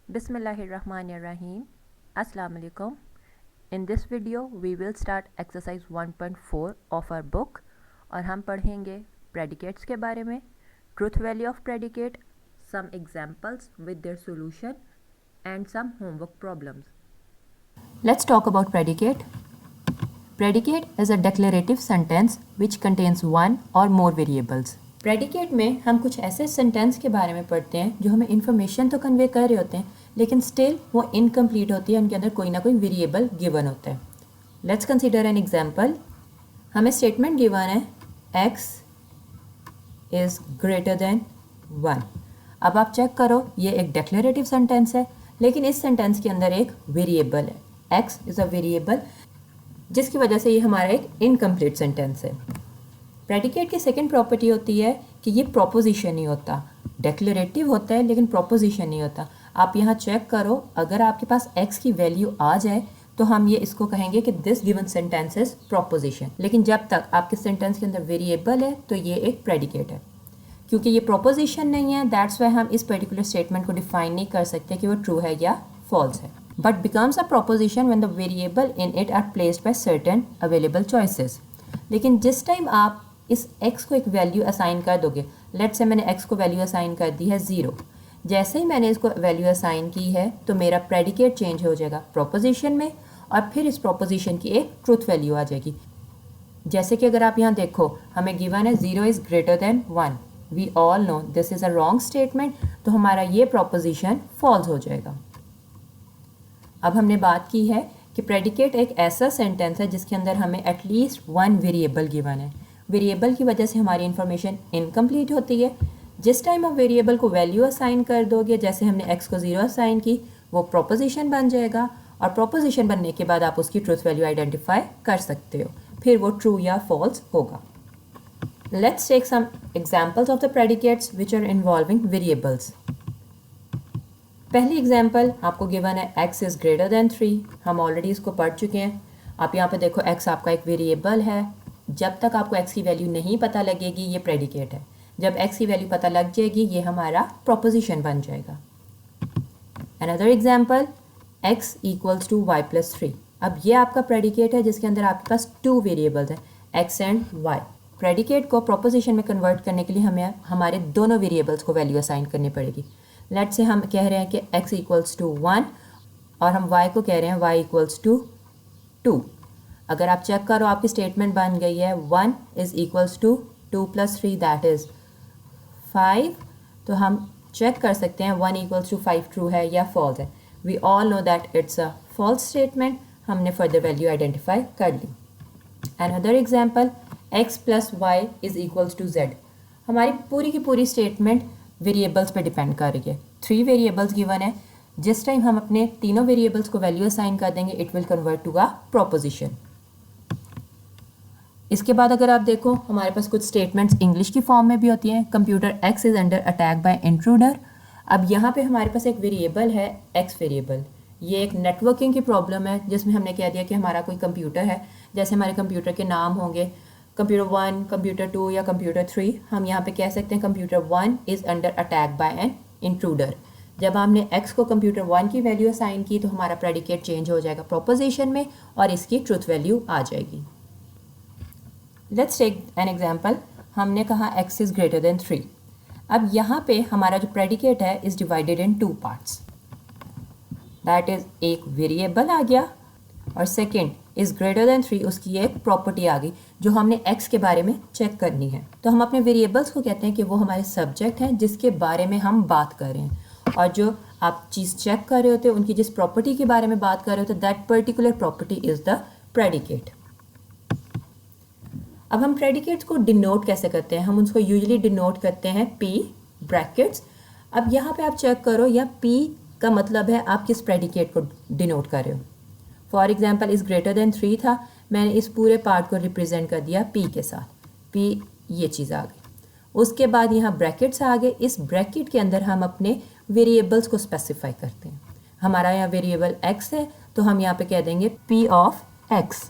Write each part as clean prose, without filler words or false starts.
Bismillahirrahmanirrahim. Assalamu alaikum. In this video we will start exercise 1.4 of our book और हम पढ़ेंगे predicates के बारे में, truth value of predicate, some examples with their solution and some homework problems. Let's talk about predicate. Predicate is a declarative sentence which contains one or more variables. Predicate में हम कुछ ऐसे सेंटेंस के बारे में पढ़ते हैं जो हमें इन्फॉर्मेशन तो कन्वे कर रहे होते हैं लेकिन स्टिल वो इनकम्प्लीट होती है, उनके अंदर कोई ना कोई वेरिएबल गिवन होता है. Let's consider an example. हमें स्टेटमेंट गिवन है x इज़ ग्रेटर देन 1. अब आप चेक करो, ये एक डिक्लेरेटिव सेंटेंस है लेकिन इस सेंटेंस के अंदर एक वेरिएबल है. x इज़ अ वेरिएबल जिसकी वजह से ये हमारा एक इनकम्प्लीट सेंटेंस है. प्रेडिकेट की सेकंड प्रॉपर्टी होती है कि ये प्रोपोजिशन नहीं होता. डिक्लेरेटिव होता है लेकिन प्रोपोजिशन नहीं होता. आप यहाँ चेक करो, अगर आपके पास x की वैल्यू आ जाए तो हम ये इसको कहेंगे कि this given sentence is proposition. लेकिन जब तक आपके सेंटेंस के अंदर वेरिएबल है तो ये एक प्रेडिकेट है. क्योंकि ये प्रोपोजिशन नहीं है, दैट्स वाई हम इस पर्टिकुलर स्टेटमेंट को डिफाइन नहीं कर सकते कि वो ट्रू है या फॉल्स है. But becomes a proposition when the variable in it are placed by certain available choices. लेकिन जिस टाइम आप इस x को एक वैल्यू असाइन कर दोगे, लेट्स से मैंने x को वैल्यू असाइन कर दी है 0. जैसे ही मैंने इसको वैल्यू असाइन की है तो मेरा प्रेडिकेट चेंज हो जाएगा प्रोपोजिशन में और फिर इस प्रोपोजिशन की एक ट्रूथ वैल्यू आ जाएगी. जैसे कि अगर आप यहाँ देखो, हमें गिवन है 0 is greater than 1. We all know this is a wrong statement, तो हमारा ये प्रोपोजिशन फॉल्स हो जाएगा. अब हमने बात की है कि प्रेडिकेट एक ऐसा सेंटेंस है जिसके अंदर हमें एटलीस्ट वन वेरिएबल गिवन है. वेरिएबल की वजह से हमारी इन्फॉर्मेशन इनकम्प्लीट होती है. जिस टाइम आप वेरिएबल को वैल्यू असाइन कर दोगे, जैसे हमने x को 0 असाइन की, वो प्रोपोजिशन बन जाएगा और प्रोपोजिशन बनने के बाद आप उसकी ट्रूथ वैल्यू आइडेंटिफाई कर सकते हो, फिर वो ट्रू या फॉल्स होगा. Let's take some examples of the predicates which are involving variables. पहली एग्जांपल आपको गिवन है x इज़ ग्रेटर देन 3. हम ऑलरेडी इसको पढ़ चुके हैं. आप यहाँ पे देखो, x आपका एक वेरिएबल है. जब तक आपको x की वैल्यू नहीं पता लगेगी ये प्रेडिकेट है. जब x की वैल्यू पता लग जाएगी ये हमारा प्रोपोजिशन बन जाएगा. Another example, x equals to y plus 3. अब ये आपका प्रेडिकेट है जिसके अंदर आपके पास टू वेरिएबल्स हैं, x एंड y. प्रेडिकेट को प्रोपोजिशन में कन्वर्ट करने के लिए हमें हमारे दोनों वेरिएबल्स को वैल्यू असाइन करनी पड़ेगी. लेट्स से हम कह रहे हैं कि x इक्वल्स टू 1 और हम y को कह रहे हैं y इक्वल्स टू 2. अगर आप चेक करो, आपकी स्टेटमेंट बन गई है 1 is equals to 2 plus 3 that is 5. तो हम चेक कर सकते हैं 1 इक्वल्स टू 5 ट्रू है या फॉल्स है. We all know that it's a false statement. हमने फर्दर वैल्यू आइडेंटिफाई कर ली. Another example, x plus Y is equals to z. हमारी पूरी की पूरी स्टेटमेंट वेरिएबल्स पे डिपेंड कर रही है. 3 वेरिएबल्स गिवन है. जिस टाइम हम अपने तीनों वेरिएबल्स को वैल्यू असाइन कर देंगे it will convert to a proposition. इसके बाद अगर आप देखो, हमारे पास कुछ स्टेटमेंट्स इंग्लिश की फॉर्म में भी होती हैं. Computer x is under attack by intruder. अब यहाँ पे हमारे पास एक वेरिएबल है x वेरिएबल. ये एक नेटवर्किंग की प्रॉब्लम है जिसमें हमने कह दिया कि हमारा कोई कंप्यूटर है. जैसे हमारे कंप्यूटर के नाम होंगे कंप्यूटर 1, कंप्यूटर 2 या कंप्यूटर 3. हम यहाँ पे कह सकते हैं computer 1 is under attack by an intruder. जब हमने x को कंप्यूटर 1 की वैल्यू असाइन की तो हमारा प्रेडिकेट चेंज हो जाएगा प्रोपोजिशन में और इसकी ट्रूथ वैल्यू आ जाएगी. Let's take an example. हमने कहा x इज़ ग्रेटर देन 3. अब यहाँ पे हमारा जो प्रेडिकेट है is divided in 2 parts. That is एक वेरिएबल आ गया और सेकेंड इज़ ग्रेटर देन 3, उसकी एक प्रॉपर्टी आ गई जो हमने x के बारे में चेक करनी है. तो हम अपने वेरिएबल्स को कहते हैं कि वो हमारे सब्जेक्ट हैं जिसके बारे में हम बात कर रहे हैं, और जो आप चीज़ चेक कर रहे होते हो उनकी जिस प्रॉपर्टी के बारे में बात कर रहे होते that particular property is the predicate. अब हम प्रेडिकेट्स को डिनोट कैसे करते हैं? हम उसको यूजुअली डिनोट करते हैं p ब्रैकेट्स. अब यहाँ पे आप चेक करो, या p का मतलब है आप किस प्रेडिकेट को डिनोट कर रहे हो. For example, is greater than 3 था, मैंने इस पूरे पार्ट को रिप्रेजेंट कर दिया p के साथ. p ये चीज़ आ गई. उसके बाद यहाँ ब्रैकेट्स आ गए. इस ब्रैकेट के अंदर हम अपने वेरिएबल्स को स्पेसिफाई करते हैं. हमारा यहाँ वेरिएबल x है तो हम यहाँ पे कह देंगे p of x.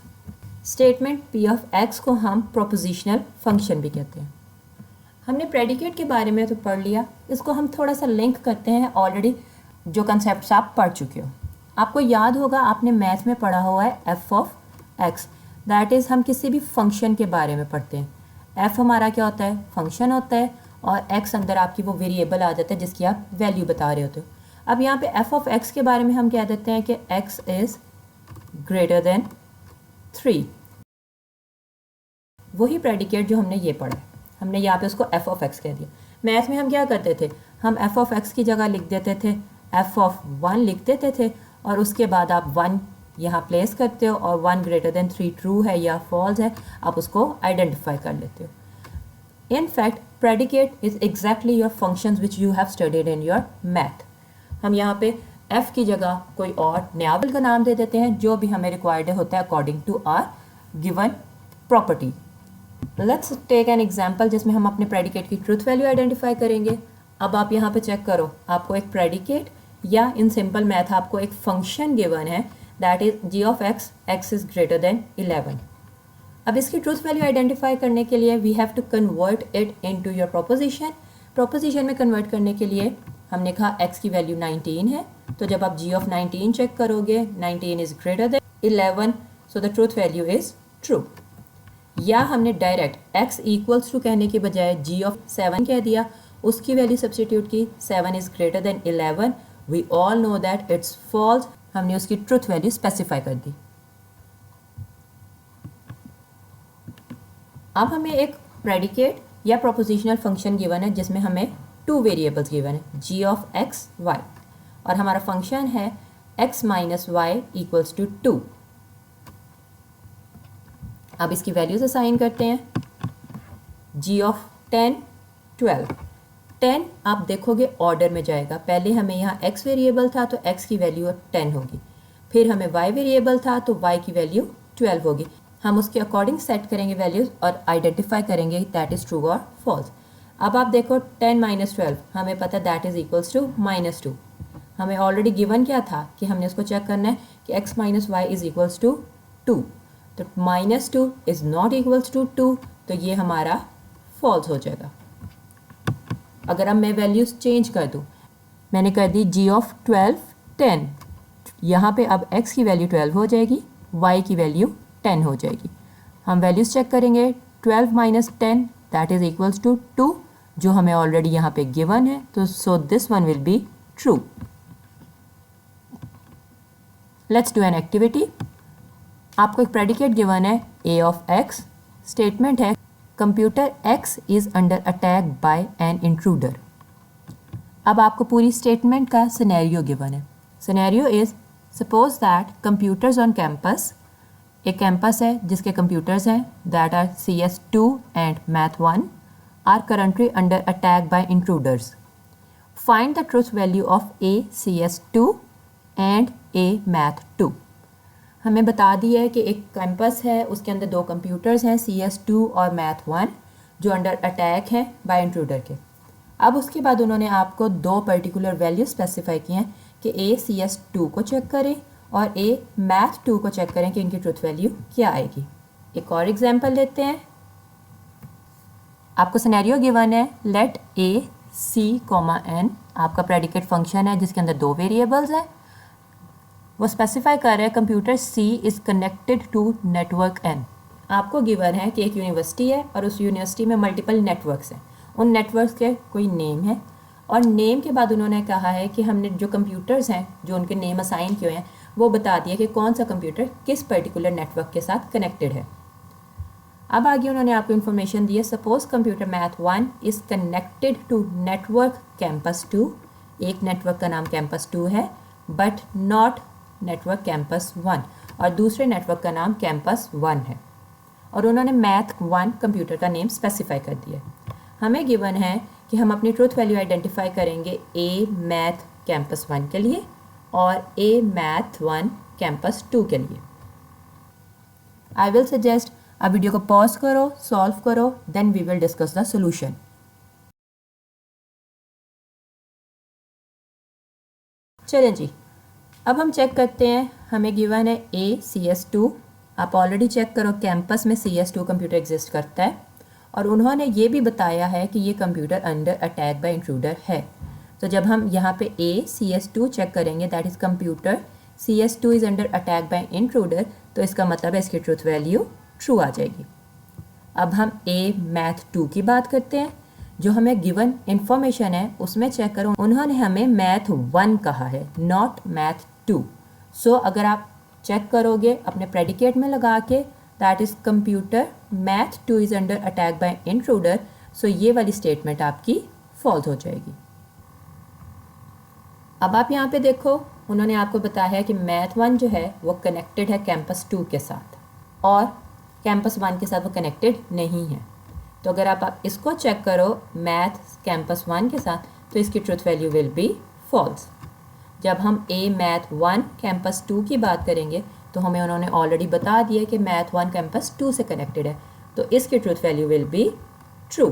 Statement p of x को हम प्रोपोजिशनल फंक्शन भी कहते हैं. हमने प्रेडिकेट के बारे में तो पढ़ लिया, इसको हम थोड़ा सा लिंक करते हैं ऑलरेडी जो कंसेप्ट आप पढ़ चुके हो। आपको याद होगा आपने मैथ में पढ़ा हुआ है F of x, that is हम किसी भी फंक्शन के बारे में पढ़ते हैं। एफ हमारा क्या होता है, फंक्शन होता है, और एक्स अंदर आपकी वो वेरिएबल आ जाता है जिसकी आप वैल्यू बता रहे होते हो। अब यहाँ पे एफ ऑफ एक्स के बारे में हम कह देते हैं कि एक्स इज़ ग्रेटर देन 3। वही प्रेडिकेट जो हमने ये पढ़ा है, हमने यहाँ पे उसको एफ ऑफ एक्स कह दिया। मैथ में हम क्या करते थे, हम एफ ऑफ एक्स की जगह लिख देते थे एफ ऑफ 1 लिख देते थे, और उसके बाद आप 1 यहाँ प्लेस करते हो, और 1 ग्रेटर देन 3 ट्रू है या फॉल्स है, आप उसको आइडेंटिफाई कर लेते हो। In fact predicate is exactly your functions which you have studied in your math. हम यहाँ पे एफ की जगह कोई और नया का नाम दे देते हैं जो भी हमें रिक्वायर्ड होता है according to our given property. Let's take an example जिसमें हम अपने प्रेडिकेट की ट्रूथ वैल्यू आइडेंटिफाई करेंगे। अब आप यहाँ पे चेक करो, आपको एक प्रेडिकेट या इन सिंपल मैथ आपको एक फंक्शन गिवन है that is g of x, x is greater than 11। अब इसकी ट्रूथ वैल्यू आइडेंटिफाई करने के लिए we have to convert it into your proposition. Proposition में कन्वर्ट करने के लिए हमने कहा x की वैल्यू 19 है, तो जब आप g ऑफ 19 चेक करोगे 19 is greater than 11, so the truth value is true. या हमने डायरेक्ट x इक्वल्स टू कहने के बजाय g ऑफ 7 कह दिया, उसकी वैल्यू सब्स्टिट्यूट की 7 is greater than 11, we all know that it's false, हमने उसकी ट्रूथ वैल्यू स्पेसिफाई कर दी। अब हमें एक प्रेडिकेट या प्रोपोजिशनल फंक्शन गिवन है जिसमें हमें 2 वेरिएबल्स गिवन है g ऑफ x y, और हमारा फंक्शन है x minus y equals to 2। अब इसकी वैल्यूज असाइन करते हैं, g ऑफ 10 12। 10 आप देखोगे ऑर्डर में जाएगा, पहले हमें यहाँ x वेरिएबल था तो x की वैल्यू 10 होगी, फिर हमें y वेरिएबल था तो y की वैल्यू 12 होगी। हम उसके अकॉर्डिंग सेट करेंगे वैल्यूज़ और आइडेंटिफाई करेंगे दैट इज़ ट्रू और फॉल्स। अब आप देखो 10 माइनस 12 हमें पता दैट इज़ इक्वल्स टू -2। हमें ऑलरेडी गिवन क्या था कि हमने उसको चेक करना है कि x minus y is equals to 2, तो -2 इज़ नॉट इक्वल्स टू 2, तो ये हमारा फॉल्स हो जाएगा। अगर अब मैं वैल्यूज़ चेंज कर दूँ, मैंने कर दी g ऑफ 12 10, यहाँ पे अब x की वैल्यू 12 हो जाएगी, y की वैल्यू 10 हो जाएगी। हम वैल्यूज़ चेक करेंगे, 12 minus 10 that is equals to 2, जो हमें ऑलरेडी यहाँ पे गिवन है, तो so this one will be true. Let's do an activity. आपको एक प्रेडिकेट गिवन है a ऑफ x, स्टेटमेंट है computer x is under attack by an intruder. अब आपको पूरी स्टेटमेंट का सिनेरियो गिवन है। Scenario is suppose that computers on campus, एक कैंपस है जिसके कंप्यूटर्स हैं that are CS2 and math 1 are currently under attack by intruders. Find the truth value of A CS2 and A math 2। हमें बता दिया है कि एक कैंपस है, उसके अंदर 2 कंप्यूटर्स हैं CS2 और मैथ 1 जो अंडर अटैक हैं बाय इंट्रूडर के। अब उसके बाद उन्होंने आपको 2 पर्टिकुलर वैल्यू स्पेसिफाई किए हैं कि A CS2 को चेक करें और A मैथ 2 को चेक करें कि इनकी ट्रूथ वैल्यू क्या आएगी। एक और एग्जांपल लेते हैं। आपको सिनेरियो गिवन है लेट A C, N आपका प्रेडिकेट फंक्शन है जिसके अंदर 2 वेरिएबल्स हैं। वो स्पेसिफाई कर रहा है computer C is connected to network N। आपको गिवन है कि एक यूनिवर्सिटी है और उस यूनिवर्सिटी में मल्टीपल नेटवर्क्स हैं, उन नेटवर्क्स के कोई नेम है, और नेम के बाद उन्होंने कहा है कि हमने जो कंप्यूटर्स हैं जो उनके नेम असाइन किए हैं वो बता दिया कि कौन सा कंप्यूटर किस पर्टिकुलर नेटवर्क के साथ कनेक्टेड है। अब आगे उन्होंने आपको इन्फॉर्मेशन दी है, suppose computer math 1 is connected to network campus 2। एक नेटवर्क का नाम कैंपस 2 है बट नॉट नेटवर्क कैंपस 1, और दूसरे नेटवर्क का नाम कैंपस 1 है, और उन्होंने मैथ 1 कंप्यूटर का नेम स्पेसिफाई कर दिया। हमें गिवन है कि हम अपनी ट्रूथ वैल्यू आइडेंटिफाई करेंगे A मैथ कैंपस 1 के लिए और A मैथ 1 कैंपस 2 के लिए। आई विल सजेस्ट अब वीडियो को पॉज करो, सॉल्व करो, then we will discuss the solution. चलें जी, अब हम चेक करते हैं। हमें गिवन है A CS2। आप ऑलरेडी चेक करो कैंपस में CS2 कंप्यूटर एग्जिस्ट करता है, और उन्होंने ये भी बताया है कि ये computer under attack by intruder है। तो जब हम यहाँ पे CS2 चेक करेंगे, that is computer CS2 is under attack by intruder, तो इसका मतलब है इसकी ट्रूथ वैल्यू ट्रू आ जाएगी। अब हम मैथ 2 की बात करते हैं। जो हमें गिवन इंफॉर्मेशन है उसमें चेक करो, उन्होंने हमें मैथ 1 कहा है, नॉट मैथ 2। सो अगर आप चेक करोगे अपने प्रेडिकेट में लगा के, that is computer math 2 is under attack by intruder, so ये वाली स्टेटमेंट आपकी फॉल्स हो जाएगी। अब आप यहाँ पे देखो, उन्होंने आपको बताया है कि मैथ 1 जो है वो कनेक्टेड है कैंपस 2 के साथ और कैंपस 1 के साथ वो कनेक्टेड नहीं है। तो अगर आप इसको चेक करो मैथ कैंपस 1 के साथ, तो इसकी truth value will be false. जब हम मैथ 1 कैंपस 2 की बात करेंगे तो हमें उन्होंने ऑलरेडी बता दिया कि मैथ 1 कैंपस 2 से कनेक्टेड है, तो इसकी truth value will be true.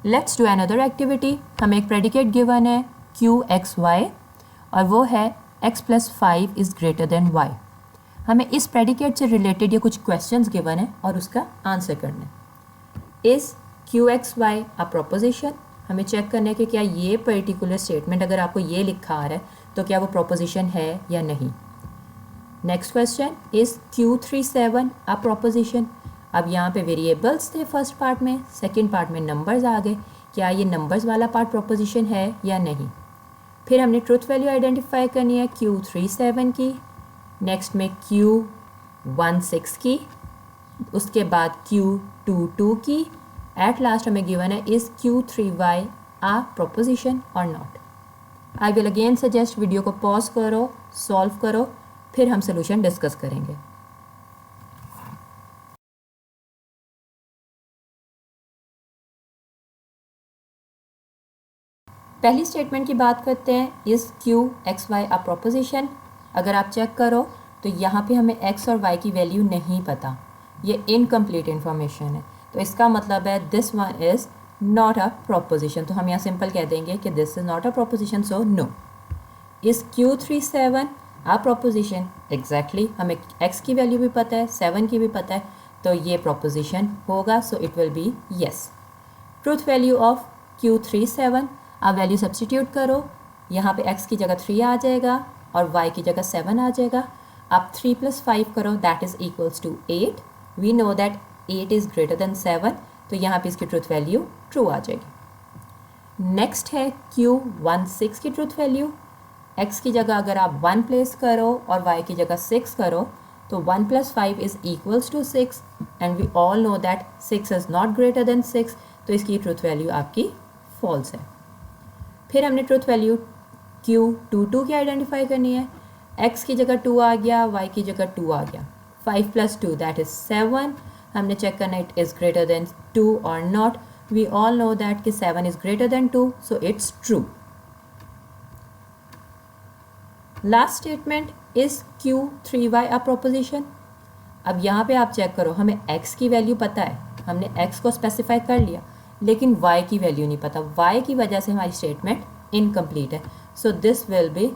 Let's do another activity. हमें एक प्रेडिकेट गिवन है QXY और वो है x + 5 is greater then y। हमें इस प्रेडिकेट से रिलेटेड ये कुछ क्वेश्चंस गिवन है और उसका आंसर करना है। Is QXY a proposition? हमें चेक करना है कि क्या ये पर्टिकुलर स्टेटमेंट अगर आपको ये लिखा आ रहा है तो क्या वो प्रोपोजिशन है या नहीं। Next question, is Q37 a proposition? अब यहाँ पे वेरिएबल्स थे फर्स्ट पार्ट में, सेकंड पार्ट में नंबर्स आ गए, क्या ये नंबर्स वाला पार्ट प्रोपोजिशन है या नहीं। फिर हमने ट्रूथ वैल्यू आइडेंटिफाई करनी है Q37 की, नेक्स्ट में Q16 की, उसके बाद Q22 की, एट लास्ट हमें गिवन है इज़ Q3Y आ प्रोपोजिशन और not. I will again suggest video को पॉज करो, सॉल्व करो, फिर हम सोल्यूशन डिस्कस करेंगे। पहली स्टेटमेंट की बात करते हैं, इज़ QXY अ प्रोपोजिशन? अगर आप चेक करो तो यहाँ पे हमें x और y की वैल्यू नहीं पता, ये इनकम्प्लीट इन्फॉर्मेशन है, तो इसका मतलब है this one is not a proposition. तो हम यहाँ सिंपल कह देंगे कि this is not a proposition, so no. Is Q37 a proposition? Exactly, हमें x की वैल्यू भी पता है, 7 की भी पता है, तो ये प्रोपोजिशन होगा, so it will be yes. Truth value of Q37, आप वैल्यू सब्सटीट्यूट करो, यहाँ पे x की जगह 3 आ जाएगा और y की जगह 7 आ जाएगा। आप 3 + 5 करो, that is equals to 8। We know that 8 is greater than 7, तो यहाँ पे इसकी ट्रूथ वैल्यू ट्रू आ जाएगी। नेक्स्ट है Q16 की ट्रूथ वैल्यू। x की जगह अगर आप 1 प्लेस करो और y की जगह 6 करो, तो 1 + 5 is equals to 6 and we all know that 6 is not greater than 6, तो इसकी ट्रूथ वैल्यू आपकी फॉल्स है। फिर हमने ट्रूथ वैल्यू Q22 की आइडेंटिफाई करनी है। x की जगह 2 आ गया, y की जगह 2 आ गया, 5 + 2 दैट इज़ 7। हमने चेक करना इट इज़ ग्रेटर देन 2 और not. We all know that कि 7 is greater than 2, so it's true. Last statement, is Q3Y a proposition? अब यहाँ पे आप चेक करो, हमें x की वैल्यू पता है, हमने x को स्पेसिफाई कर लिया, लेकिन y की वैल्यू नहीं पता, y की वजह से हमारी स्टेटमेंट इनकम्प्लीट है, so this will be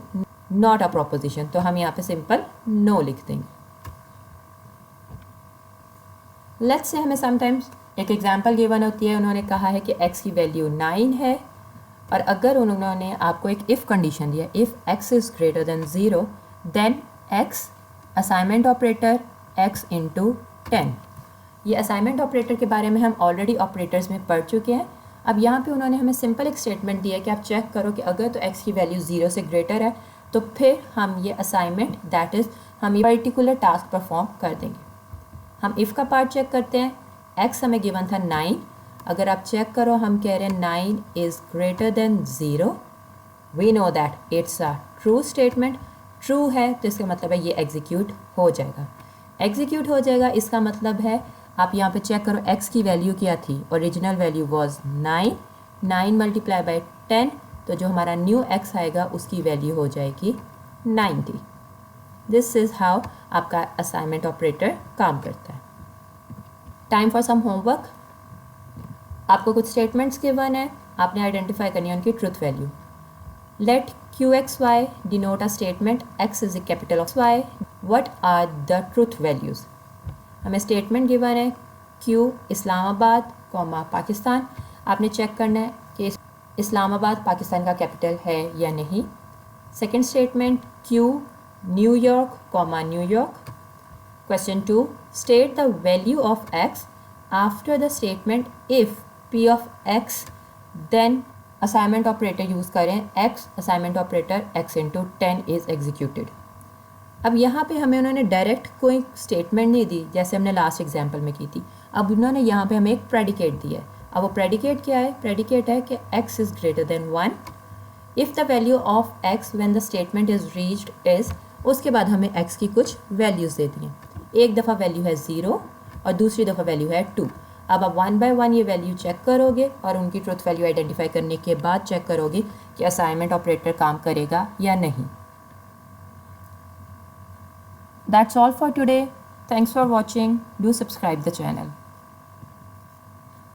not a proposition. तो हम यहाँ पे सिंपल नो लिख देंगे। लेट्स से हमें समटाइम्स एक एग्जांपल गिवन होती है, उन्होंने कहा है कि x की वैल्यू 9 है और अगर उन्होंने आपको एक इफ़ कंडीशन दिया, if x is greater than 0 then x assignment operator x × 10। ये असाइनमेंट ऑपरेटर के बारे में हम ऑलरेडी ऑपरेटर्स में पढ़ चुके हैं। अब यहाँ पे उन्होंने हमें सिंपल एक स्टेटमेंट दिया है कि आप चेक करो कि अगर तो x की वैल्यू 0 से ग्रेटर है तो फिर हम ये असाइनमेंट दैट इज़ हम ये पर्टिकुलर टास्क परफॉर्म कर देंगे। हम इफ़ का पार्ट चेक करते हैं, x हमें गिवन था 9, अगर आप चेक करो हम कह रहे हैं 9 is greater than 0, we know that it's a true statement. True है तो इसका मतलब है ये एग्जीक्यूट हो जाएगा। एग्जीक्यूट हो जाएगा इसका मतलब है आप यहाँ पे चेक करो x की वैल्यू क्या थी, ओरिजिनल वैल्यू वाज 9, 9 × 10, तो जो हमारा न्यू x आएगा उसकी वैल्यू हो जाएगी 90। दिस इज़ हाउ आपका असाइनमेंट ऑपरेटर काम करता है। Time for some homework. आपको कुछ स्टेटमेंट्स गिवन है, आपने आइडेंटिफाई करनी है उनकी truth value. Let QXY denote a statement x is the capital of y, what are the truth values. हमें स्टेटमेंट गिवन है Q इस्लामाबाद, पाकिस्तान। आपने चेक करना है कि इस्लामाबाद पाकिस्तान का कैपिटल है या नहीं। Second statement Q New York comma New York. Question 2 state the value of x after the statement if P of x then assignment operator use करें x assignment operator x into 10 is executed. अब यहाँ पे हमें उन्होंने direct कोई statement नहीं दी जैसे हमने लास्ट एग्जांपल में की थी। अब उन्होंने यहाँ पे हमें एक प्रेडिकेट दिया है। अब वो प्रेडिकेट क्या है? प्रेडिकेट है कि x is greater than 1 if the value of x when the statement is reached is, उसके बाद हमें x की कुछ वैल्यूज़ दे दी हैं। एक दफ़ा वैल्यू है 0 और दूसरी दफ़ा वैल्यू है 2। अब आप 1 बाय 1 ये वैल्यू चेक करोगे और उनकी ट्रुथ वैल्यू आइडेंटिफाई करने के बाद चेक करोगे कि असाइनमेंट ऑपरेटर काम करेगा या नहीं। That's all for today. Thanks for watching. Do subscribe the channel.